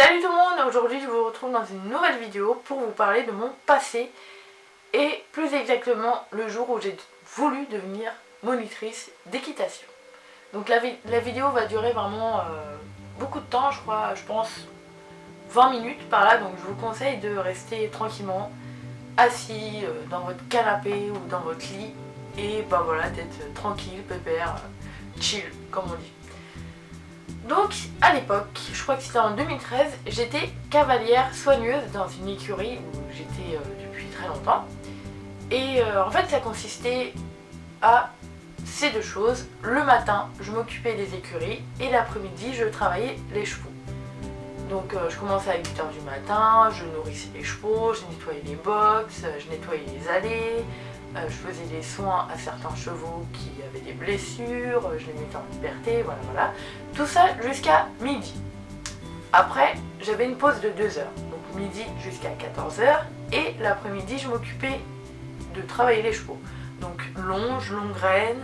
Salut tout le monde, aujourd'hui je vous retrouve dans une nouvelle vidéo pour vous parler de mon passé et plus exactement le jour où j'ai voulu devenir monitrice d'équitation. Donc la vidéo va durer vraiment beaucoup de temps, je pense 20 minutes par là, donc je vous conseille de rester tranquillement assis dans votre canapé ou dans votre lit et bah voilà, d'être tranquille, pépère, chill comme on dit. Donc à l'époque, je crois que c'était en 2013, j'étais cavalière soigneuse dans une écurie où j'étais depuis très longtemps. Et en fait ça consistait à ces deux choses. Le matin, je m'occupais des écuries et l'après-midi, je travaillais les chevaux. Donc je commençais à 8h du matin, je nourrissais les chevaux, je nettoyais les box, je nettoyais les allées, je faisais des soins à certains chevaux qui avaient des blessures, je les mettais en liberté, voilà. Tout ça jusqu'à midi. Après, j'avais une pause de 2 heures, donc midi jusqu'à 14h, et l'après-midi, je m'occupais de travailler les chevaux. Donc longe, longue graine,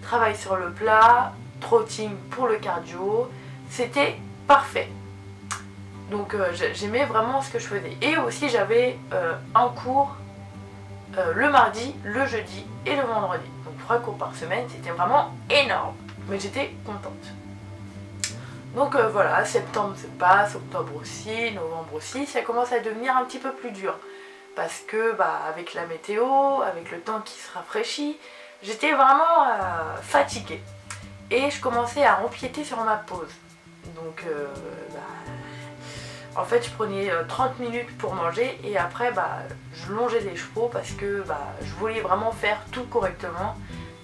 travail sur le plat, trotting pour le cardio, c'était parfait. Donc j'aimais vraiment ce que je faisais. Et aussi j'avais un cours le mardi, le jeudi et le vendredi. Donc 3 cours par semaine, c'était vraiment énorme. Mais j'étais contente. Donc voilà, septembre se passe, octobre aussi, novembre aussi, ça commence à devenir un petit peu plus dur. Parce que avec la météo, avec le temps qui se rafraîchit, j'étais vraiment fatiguée. Et je commençais à empiéter sur ma pause. Donc en fait je prenais 30 minutes pour manger et après je longeais les chevaux parce que je voulais vraiment faire tout correctement,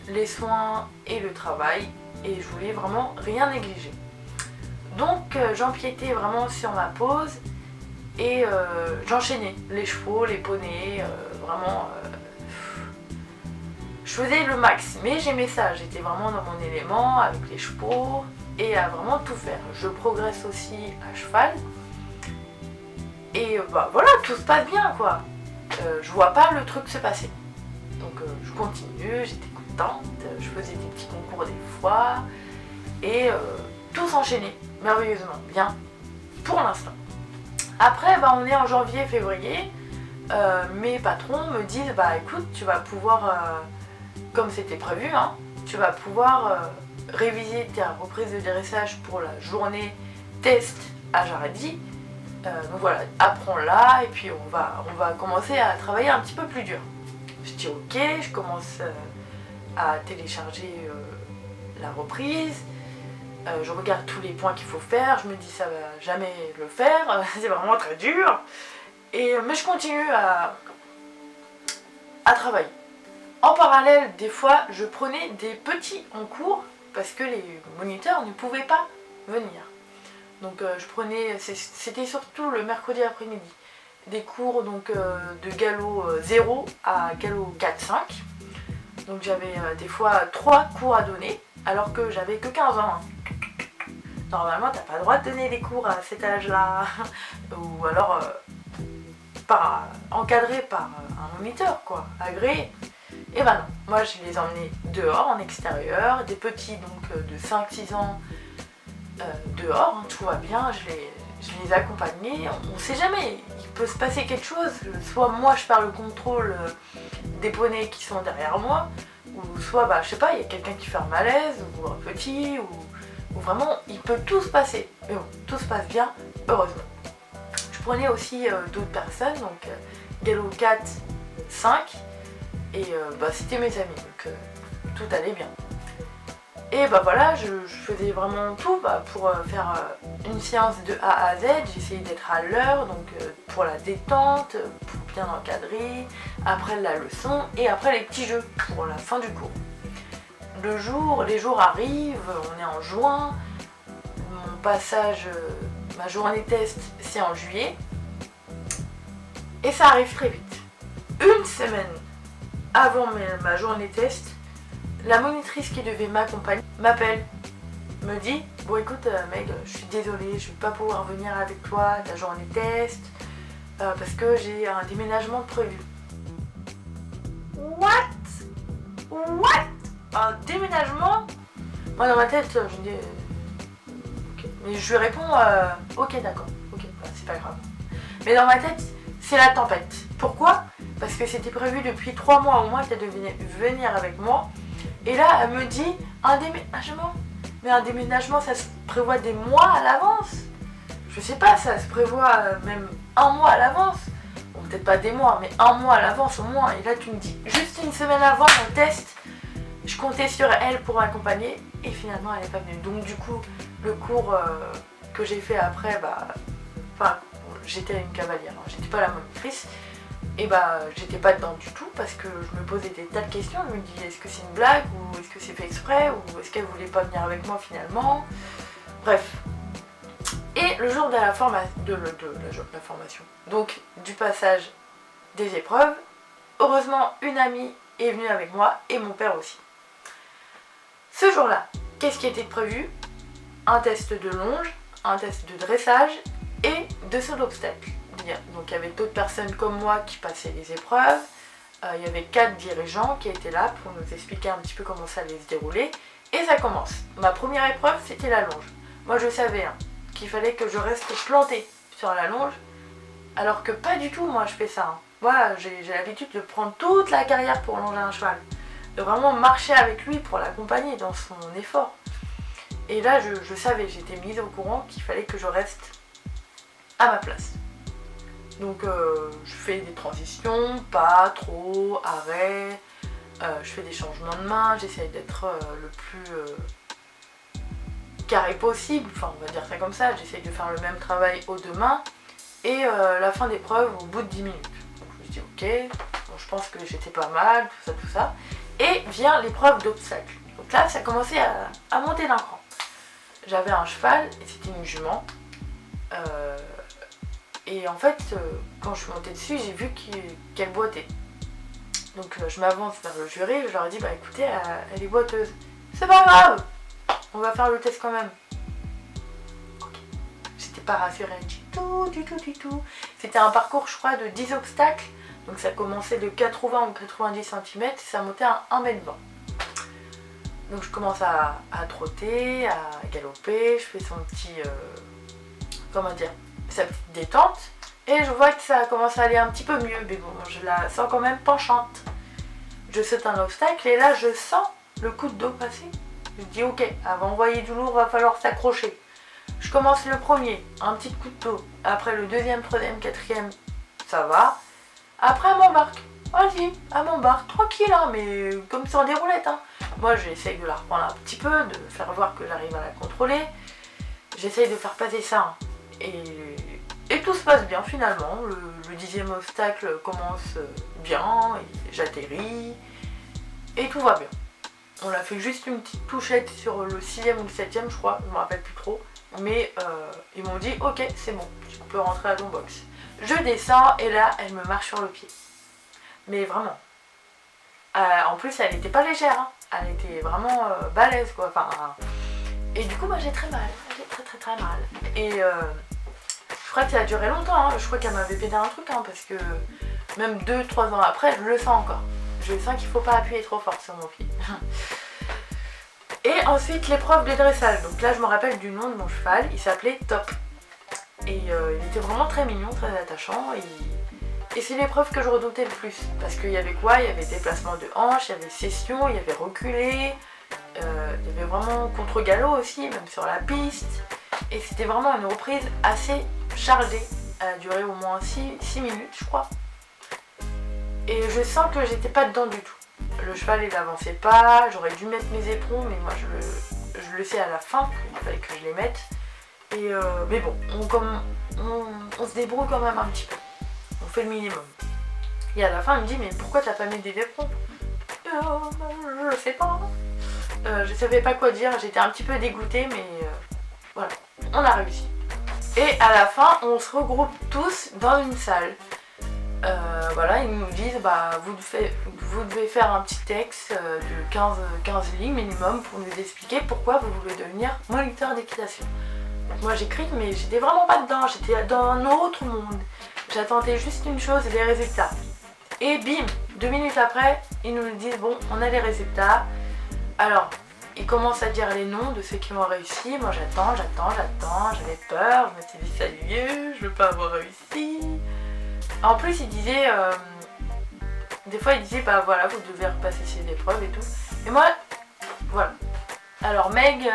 les soins et le travail, et je voulais vraiment rien négliger. Donc j'empiétais vraiment sur ma pause et j'enchaînais les chevaux, les poneys, vraiment je faisais le max, mais j'aimais ça, j'étais vraiment dans mon élément avec les chevaux et à vraiment tout faire. Je progresse aussi à cheval. Et voilà, tout se passe bien quoi. Je vois pas le truc se passer. Donc je continue, j'étais contente, je faisais des petits concours des fois. Et tout s'enchaînait merveilleusement bien pour l'instant. Après on est en janvier, février. Mes patrons me disent écoute, tu vas pouvoir, comme c'était prévu, tu vas pouvoir réviser ta reprise de dressage pour la journée test à Jardy. Donc voilà, apprends-la et puis on va commencer à travailler un petit peu plus dur. Je dis ok, je commence à télécharger la reprise, je regarde tous les points qu'il faut faire, je me dis ça va jamais le faire, c'est vraiment très dur. Mais je continue à travailler. En parallèle, des fois, je prenais des petits en cours parce que les moniteurs ne pouvaient pas venir. Donc je prenais, c'était surtout le mercredi après-midi, des cours donc, de galop 0 à galop 4-5. Donc j'avais des fois 3 cours à donner, alors que j'avais que 15 ans. Normalement t'as pas le droit de donner des cours à cet âge-là, ou alors encadré par un moniteur quoi, agréé. Et non, moi je les emmenais dehors, en extérieur, des petits donc de 5-6 ans, dehors, tout va bien, je les accompagnais, on sait jamais, il peut se passer quelque chose, soit moi je perds le contrôle des poneys qui sont derrière moi, ou soit je sais pas, il y a quelqu'un qui fait un malaise, ou un petit, ou vraiment il peut tout se passer, mais bon, tout se passe bien, heureusement. Je prenais aussi d'autres personnes, donc galop 4, 5, et c'était mes amis, donc tout allait bien. Et voilà, je faisais vraiment tout pour faire une séance de A à Z, j'essayais d'être à l'heure, donc pour la détente, pour bien encadrer, après la leçon et après les petits jeux pour la fin du cours. Les jours arrivent, on est en juin, mon passage, ma journée test c'est en juillet, et ça arrive très vite. Une semaine avant ma journée test, la monitrice qui devait m'accompagner m'appelle, me dit bon écoute Meg, je suis désolée, je vais pas pouvoir venir avec toi à ta journée test parce que j'ai un déménagement prévu. What? Un déménagement? Moi dans ma tête je me dis ok. Mais je lui réponds ok d'accord, ok. ok, bah, c'est pas grave. Mais dans ma tête, c'est la tempête. Pourquoi? Parce que c'était prévu depuis 3 mois au moins qu'elle devait venir avec moi. Et là, elle me dit un déménagement. Mais un déménagement, ça se prévoit des mois à l'avance. Je sais pas, ça se prévoit même 1 mois à l'avance. Bon, peut-être pas des mois, mais 1 mois à l'avance au moins. Et là, tu me dis, juste une semaine avant mon test, je comptais sur elle pour m'accompagner. Et finalement, elle n'est pas venue. Donc du coup, le cours que j'ai fait après, j'étais une cavalière, hein, j'étais pas la monitrice. Et j'étais pas dedans du tout parce que je me posais des tas de questions. Je me dis, est-ce que c'est une blague ou est-ce que c'est fait exprès ou est-ce qu'elle voulait pas venir avec moi finalement? Bref. Et le jour de la formation, donc du passage des épreuves, heureusement une amie est venue avec moi et mon père aussi. Ce jour-là, qu'est-ce qui était prévu? Un test de longe, un test de dressage et de saut d'obstacle. Donc il y avait d'autres personnes comme moi qui passaient les épreuves. Il y avait 4 dirigeants qui étaient là pour nous expliquer un petit peu comment ça allait se dérouler. Et ça commence. Ma première épreuve, c'était la longe. Moi je savais qu'il fallait que je reste plantée sur la longe, alors que pas du tout moi je fais ça. Moi j'ai l'habitude de prendre toute la carrière pour longer un cheval, de vraiment marcher avec lui pour l'accompagner dans son effort. Et là je savais, j'étais mise au courant qu'il fallait que je reste à ma place. Donc je fais des transitions, pas trop, arrêt, je fais des changements de main, j'essaye d'être le plus carré possible, enfin on va dire ça comme ça, j'essaye de faire le même travail aux 2 mains, et la fin d'épreuve au bout de 10 minutes. Donc je me dis ok, bon, je pense que j'étais pas mal, tout ça, et vient l'épreuve d'obstacle. Donc là ça commençait à monter d'un cran. J'avais un cheval, et c'était une jument, et en fait, quand je suis montée dessus, j'ai vu qu'elle boitait. Donc je m'avance vers le jury, je leur ai dit, écoutez, elle est boiteuse. C'est pas grave, on va faire le test quand même. Ok. J'étais pas rassurée du tout. C'était un parcours, je crois, de 10 obstacles. Donc ça commençait de 80 ou 90 cm et ça montait à 1,20 m. Donc je commence à trotter, à galoper, je fais son petit... sa petite détente, et je vois que ça commence à aller un petit peu mieux, mais bon, je la sens quand même penchante. Je saute un obstacle et là je sens le coup de dos passer. Je dis ok, avant d'envoyer du lourd, va falloir s'accrocher. Je commence le premier, un petit coup de dos. Après le deuxième, troisième, quatrième, ça va. Après elle m'embarque. Vas-y, elle m'embarque, tranquille, mais comme sur des roulettes. Moi j'essaye de la reprendre un petit peu, de faire voir que j'arrive à la contrôler. J'essaye de faire passer ça. Et tout se passe bien finalement. Le 10e obstacle commence bien, et j'atterris, et tout va bien. On a fait juste une petite touchette sur le 6e ou le 7e, je crois, je me rappelle plus trop. Mais ils m'ont dit ok, c'est bon, tu peux rentrer à ton box. Je descends et là, elle me marche sur le pied. Mais vraiment. En plus, elle n'était pas légère, elle était vraiment balèze quoi. Et du coup, j'ai très mal, j'ai très mal. Et je crois que ça a duré longtemps, je crois qu'elle m'avait pété un truc, parce que même 2-3 ans après, je le sens encore. Je sens qu'il ne faut pas appuyer trop fort sur mon pied. Et ensuite, l'épreuve de dressage. Donc là, je me rappelle du nom de mon cheval, il s'appelait Top. Et il était vraiment très mignon, très attachant. Et c'est l'épreuve que je redoutais le plus. Parce qu'il y avait quoi? Il y avait déplacement de hanche, il y avait session, il y avait reculé. Il y avait vraiment contre-galop aussi, même sur la piste. Et c'était vraiment une reprise assez chargée. Elle a duré au moins 6 minutes, je crois. Et je sens que j'étais pas dedans du tout. Le cheval, il avançait pas. J'aurais dû mettre mes éperons, mais moi, je le sais à la fin. Il fallait que je les mette. Et mais bon, on se débrouille quand même un petit peu. On fait le minimum. Et à la fin, il me dit, mais pourquoi t'as pas mis des éperons? Je sais pas. Je savais pas quoi dire, j'étais un petit peu dégoûtée, mais voilà, on a réussi. Et à la fin, on se regroupe tous dans une salle. Voilà, ils nous disent, vous devez faire un petit texte de 15 lignes minimum pour nous expliquer pourquoi vous voulez devenir moniteur d'équitation. Moi j'écris, mais j'étais vraiment pas dedans, j'étais dans un autre monde. J'attendais juste une chose, les résultats. Et bim, 2 minutes après, ils nous disent, bon, on a les résultats. Alors, il commence à dire les noms de ceux qui ont réussi. Moi j'attends, j'avais peur, je me suis dit sérieux, je veux pas avoir réussi. En plus il disait, des fois il disait bah voilà vous devez repasser ces épreuves et tout. Et moi, voilà. Alors Meg,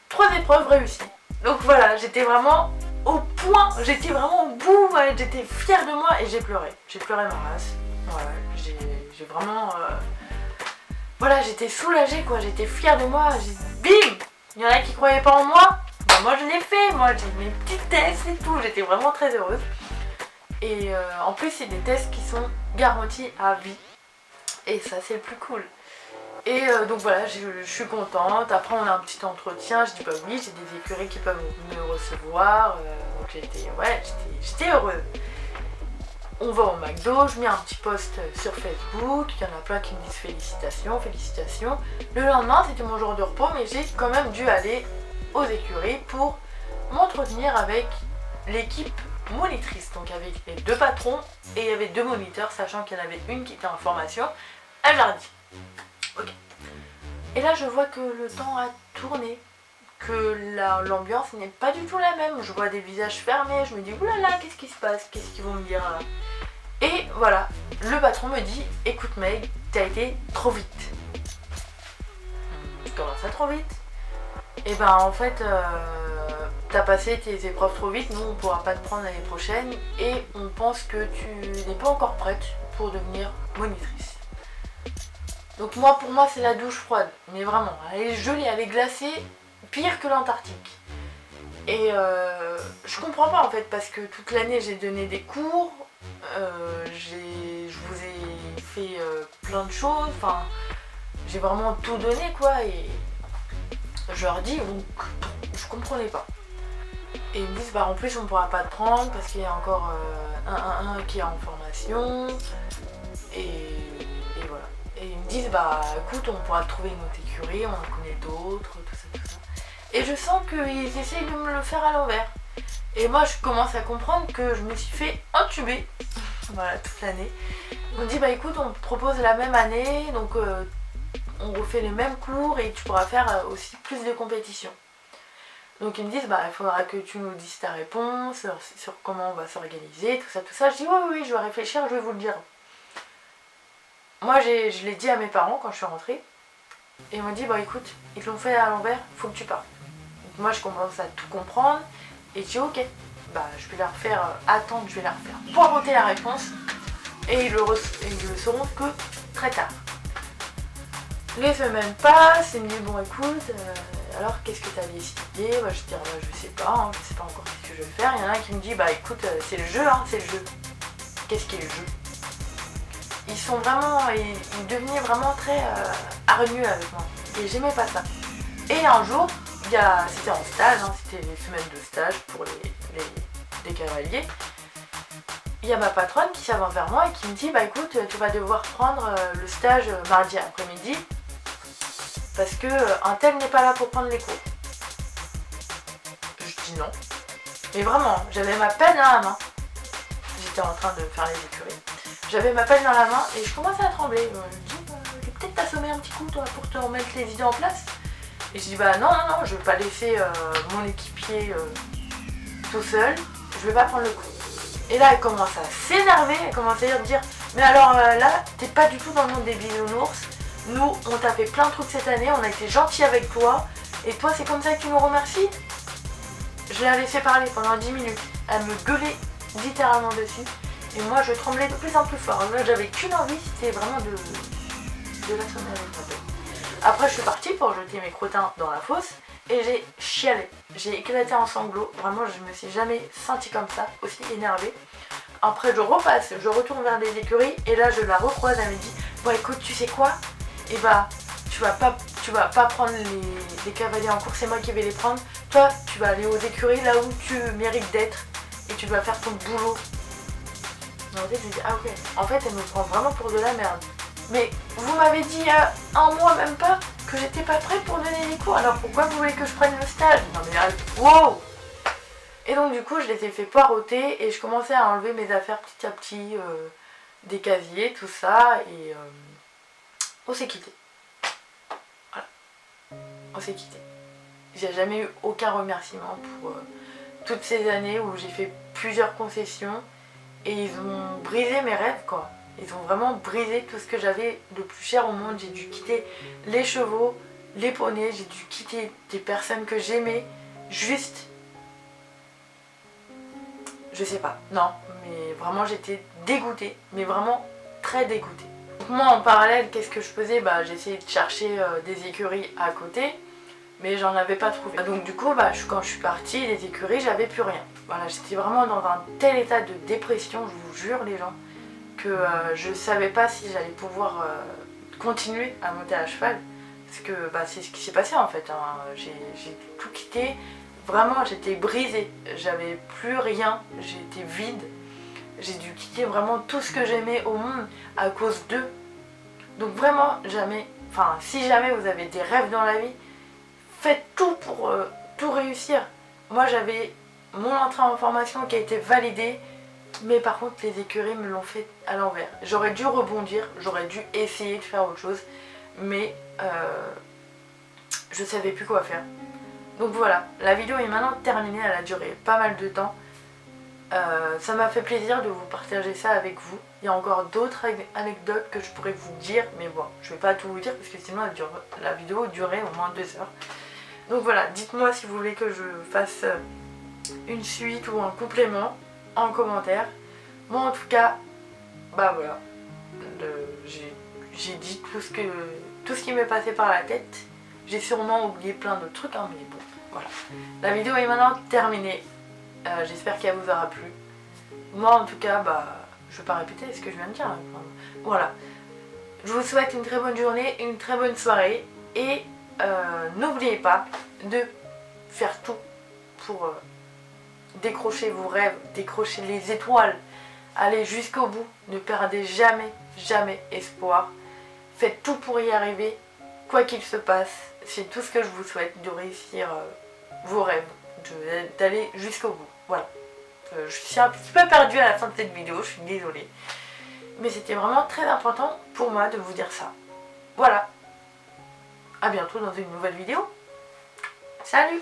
3 épreuves réussies. Donc voilà, j'étais vraiment au point, j'étais vraiment au bout, ouais, j'étais fière de moi et j'ai pleuré. J'ai pleuré ma race. Voilà, j'ai vraiment... Voilà, j'étais soulagée quoi, j'étais fière de moi. Bim! Il y en a qui croyaient pas en moi. Bah, moi je l'ai fait, moi j'ai mes petits tests et tout. J'étais vraiment très heureuse. Et en plus c'est des tests qui sont garantis à vie. Et ça c'est le plus cool. Et donc voilà, je suis contente. Après on a un petit entretien, je dis bah oui, j'ai des écuries qui peuvent me recevoir. Donc j'étais heureuse. On va au McDo, je mets un petit post sur Facebook, il y en a plein qui me disent félicitations, félicitations. Le lendemain c'était mon jour de repos, mais j'ai quand même dû aller aux écuries pour m'entretenir avec l'équipe monitrice, donc avec les 2 patrons et il y avait 2 moniteurs, sachant qu'il y en avait une qui était en formation à Jardy. Ok. Et là je vois que le temps a tourné, que l'ambiance n'est pas du tout la même. Je vois des visages fermés, je me dis oulala, qu'est-ce qui se passe, qu'est-ce qu'ils vont me dire là. Et voilà, le patron me dit écoute Meg, t'as été trop vite. Comment ça trop vite? Et ben en fait t'as passé tes épreuves trop vite, nous on pourra pas te prendre l'année prochaine et on pense que tu n'es pas encore prête pour devenir monitrice. Donc moi pour moi c'est la douche froide, mais vraiment, elle est gelée, elle est glacée, pire que l'Antarctique. Et je comprends pas en fait parce que toute l'année j'ai donné des cours, je vous ai fait plein de choses, enfin j'ai vraiment tout donné quoi et je leur dis donc je comprenais pas. Et ils me disent bah en plus on pourra pas te prendre parce qu'il y a encore un qui est en formation et voilà. Et ils me disent bah écoute on pourra te trouver une autre écurie, on en connaît d'autres, tout ça. Et je sens qu'ils essayent de me le faire à l'envers. Et moi je commence à comprendre que je me suis fait entuber, voilà, toute l'année. On me dit bah écoute on te propose la même année, donc on refait les mêmes cours et tu pourras faire aussi plus de compétitions. Donc ils me disent bah il faudra que tu nous dises ta réponse, sur comment on va s'organiser, tout ça. Je dis oui, je vais réfléchir, je vais vous le dire. Moi je l'ai dit à mes parents quand je suis rentrée. Et ils m'ont dit bah écoute, ils te l'ont fait à l'envers, faut que tu partes. Donc moi je commence à tout comprendre et je dis ok, bah je vais leur faire attendre, je vais leur faire poireauter la réponse et ils le sauront que très tard. Les semaines passent, ils me disent bon écoute, alors qu'est-ce que tu as décidé? Bah, je dis je sais pas, je sais pas encore ce que je vais faire. Il y en a un qui me dit bah écoute c'est le jeu, c'est le jeu. Qu'est-ce qui est le jeu? Ils sont vraiment, ils devenaient vraiment très hargneux avec moi. Et j'aimais pas ça. Et un jour, c'était en stage, c'était les semaines de stage pour les cavaliers. Il y a ma patronne qui s'avance vers moi et qui me dit bah écoute, tu vas devoir prendre le stage mardi après-midi parce que un tel n'est pas là pour prendre les cours. Je dis non. Mais vraiment, j'avais ma pelle dans la main. J'étais en train de faire les écuries. J'avais ma pelle dans la main et je commençais à trembler. Je me dis je vais peut-être t'assommer un petit coup toi pour te remettre les idées en place. Et je dis bah non, je vais pas laisser mon équipier tout seul. Je vais pas prendre le coup. Et là elle commence à s'énerver, elle commence à dire mais alors là t'es pas du tout dans le monde des bisounours. Nous on t'a fait plein de trucs cette année, on a été gentils avec toi. Et toi c'est comme ça que tu nous remercies? Je l'ai laissé parler pendant 10 minutes. Elle me gueulait littéralement dessus. Et moi je tremblais de plus en plus fort. Là j'avais qu'une envie, c'était vraiment de l'assommer avec ma pelle. Après je suis partie pour jeter mes crottins dans la fosse et j'ai chialé. J'ai éclaté en sanglots. Vraiment je me suis jamais sentie comme ça, aussi énervée. Après je repasse, je retourne vers les écuries et là je la recroise, elle me dit bon écoute tu sais quoi? Et bah tu vas pas prendre les cavaliers en cours, c'est moi qui vais les prendre. Toi tu vas aller aux écuries là où tu mérites d'être et tu dois faire ton boulot. En fait, je me dis, ah ok, en fait elle me prend vraiment pour de la merde. Mais vous m'avez dit il y a un mois même pas que j'étais pas prête pour donner les cours, alors pourquoi vous voulez que je prenne le stage? Non mais arrête, wow! Et donc du coup je les ai fait poireauter et je commençais à enlever mes affaires petit à petit, des casiers, tout ça, et on s'est quitté. on s'est quitté. J'ai jamais eu aucun remerciement pour toutes ces années où j'ai fait plusieurs concessions et ils ont brisé mes rêves quoi. Ils ont vraiment brisé tout ce que j'avais de plus cher au monde. J'ai dû quitter les chevaux, les poneys, j'ai dû quitter des personnes que j'aimais juste... Je sais pas, non, mais vraiment j'étais dégoûtée, mais vraiment très dégoûtée. Donc moi en parallèle, qu'est-ce que je faisais? J'essayais de chercher des écuries à côté, mais j'en avais pas trouvé. Donc du coup, quand je suis partie, les écuries, j'avais plus rien. Voilà, j'étais vraiment dans un tel état de dépression, je vous jure les gens, que je savais pas si j'allais pouvoir continuer à monter à cheval. Parce que c'est ce qui s'est passé en fait, hein. J'ai tout quitté. Vraiment, j'étais brisée, j'avais plus rien, j'étais vide. J'ai dû quitter vraiment tout ce que j'aimais au monde à cause d'eux. Donc vraiment, si jamais vous avez des rêves dans la vie, faites tout pour tout réussir. Moi, j'avais mon entrée en formation qui a été validée, mais par contre, les écuries me l'ont fait à l'envers. J'aurais dû rebondir, j'aurais dû essayer de faire autre chose, mais je savais plus quoi faire. Donc voilà, la vidéo est maintenant terminée, elle a duré pas mal de temps. Ça m'a fait plaisir de vous partager ça avec vous. Il y a encore d'autres anecdotes que je pourrais vous dire, mais bon, je vais pas tout vous dire parce que sinon la vidéo durait au moins 2 heures. Donc voilà, dites-moi si vous voulez que je fasse une suite ou un complément en commentaire. Moi en tout cas, voilà, j'ai dit tout ce qui m'est passé par la tête. J'ai sûrement oublié plein d'autres trucs, hein, mais bon, voilà. La vidéo est maintenant terminée. J'espère qu'elle vous aura plu. Moi en tout cas, je vais pas répéter ce que je viens de dire. Hein. Voilà. Je vous souhaite une très bonne journée, une très bonne soirée. Et n'oubliez pas de faire tout pour décrocher vos rêves, décrocher les étoiles. Allez jusqu'au bout. Ne perdez jamais, jamais espoir. Faites tout pour y arriver. Quoi qu'il se passe, c'est tout ce que je vous souhaite, de réussir vos rêves, d'aller jusqu'au bout. Voilà. Je suis un petit peu perdue à la fin de cette vidéo, je suis désolée. Mais c'était vraiment très important pour moi de vous dire ça. Voilà. À bientôt dans une nouvelle vidéo. Salut!